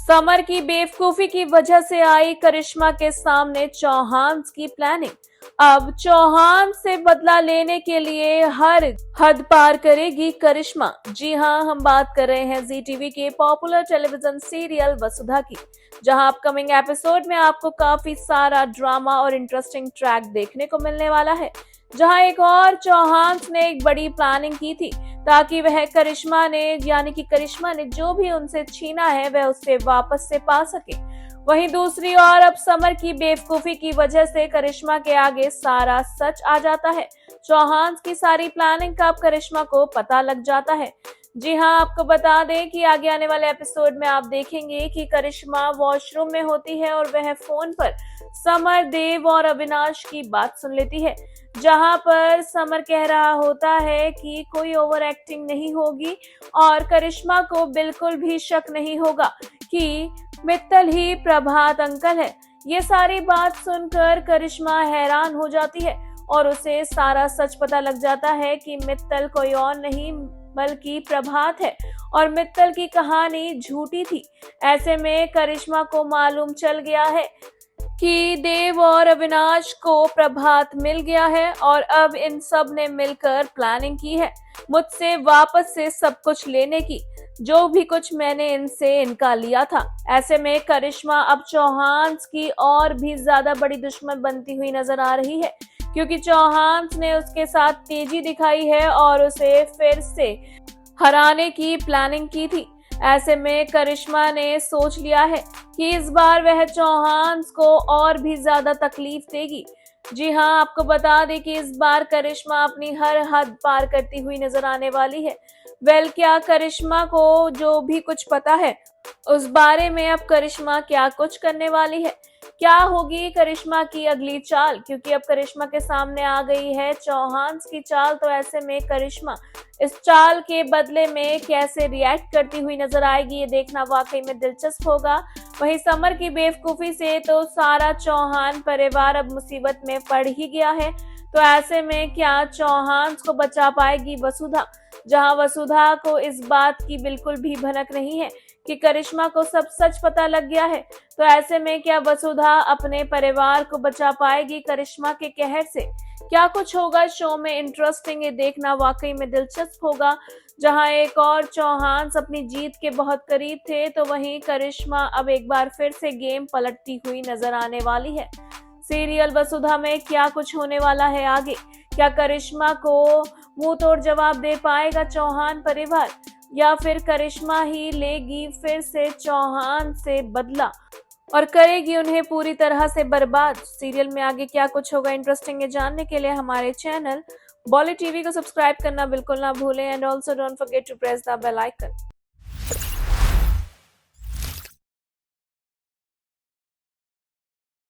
Summer की बेवकूफी की वजह से आई करिश्मा के सामने चौहान की प्लानिंग। अब चौहान से बदला लेने के लिए हर हद पार करेगी करिश्मा। जी हां, हम बात कर रहे हैं जी टीवी के पॉपुलर टेलीविजन सीरियल वसुधा की, जहां अपकमिंग एपिसोड में आपको काफी सारा ड्रामा और इंटरेस्टिंग ट्रैक देखने को मिलने वाला है। जहां एक और चौहान ने एक बड़ी प्लानिंग की थी ताकि वह करिश्मा ने जो भी उनसे छीना है वह उससे वापस से पा सके। वहीं दूसरी ओर अब समर की बेवकूफी की वजह से करिश्मा के आगे सारा सच आ जाता है। चौहान की सारी प्लानिंग का अब करिश्मा को पता लग जाता है। जी हां, आपको बता दें कि आगे आने वाले एपिसोड में आप देखेंगे कि करिश्मा वॉशरूम में होती है और वह फोन पर समर, देव और अविनाश की बात सुन लेती है, जहां पर समर कह रहा होता है कि कोई ओवर एक्टिंग नहीं होगी और करिश्मा को बिल्कुल भी शक नहीं होगा कि मित्तल ही प्रभात अंकल है। ये सारी बात सुनकर करिश्मा हैरान हो जाती है और उसे सारा सच पता लग जाता है कि मित्तल कोई और नहीं बल्कि प्रभात है और मित्तल की कहानी झूठी थी। ऐसे में करिश्मा को मालूम चल गया है कि देव और अविनाश को प्रभात मिल गया है और अब इन सब ने मिलकर प्लानिंग की है मुझसे वापस से सब कुछ लेने की, जो भी कुछ मैंने इनसे इनका लिया था। ऐसे में करिश्मा अब चौहान की और भी ज्यादा बड़ी दुश्मन बनती हुई नजर आ रही है, क्योंकि चौहान ने उसके साथ तेजी दिखाई है और उसे फिर से हराने की प्लानिंग की थी। ऐसे में करिश्मा ने सोच लिया है कि इस बार वह चौहान को और भी ज्यादा तकलीफ देगी। जी हां, आपको बता दें कि इस बार करिश्मा अपनी हर हद पार करती हुई नजर आने वाली है। क्या करिश्मा को जो भी कुछ पता है उस बारे में अब करिश्मा क्या कुछ करने वाली है, क्या होगी करिश्मा की अगली चाल, क्योंकि अब करिश्मा के सामने आ गई है चौहान की चाल। तो ऐसे में करिश्मा इस चाल के बदले में कैसे रिएक्ट करती हुई नजर आएगी, ये देखना वाकई में दिलचस्प होगा। वहीं समर की बेवकूफी से तो सारा चौहान परिवार अब मुसीबत में पड़ ही गया है। तो ऐसे में क्या चौहान को बचा पाएगी वसुधा, जहां वसुधा को इस बात की बिल्कुल भी भनक नहीं है कि करिश्मा को सब सच पता लग गया है। तो ऐसे में क्या वसुधा अपने परिवार को बचा पाएगी करिश्मा के कहर से? क्या कुछ होगा शो में इंटरेस्टिंग, ये देखना वाकई में दिलचस्प होगा। जहां एक और चौहान अपनी जीत के बहुत करीब थे, तो वहीं करिश्मा अब एक बार फिर से गेम पलटती हुई नजर आने वाली है। सीरियल वसुधा में क्या कुछ होने वाला है आगे? क्या करिश्मा को मुंह तोड़ जवाब दे पाएगा चौहान परिवार, या फिर करिश्मा ही लेगी फिर से चौहान से बदला और करेगी उन्हें पूरी तरह से बर्बाद? सीरियल में आगे क्या कुछ होगा इंटरेस्टिंग, ये जानने के लिए हमारे चैनल बॉली टीवी को सब्सक्राइब करना बिल्कुल ना भूलें and also don't forget to press the bell icon.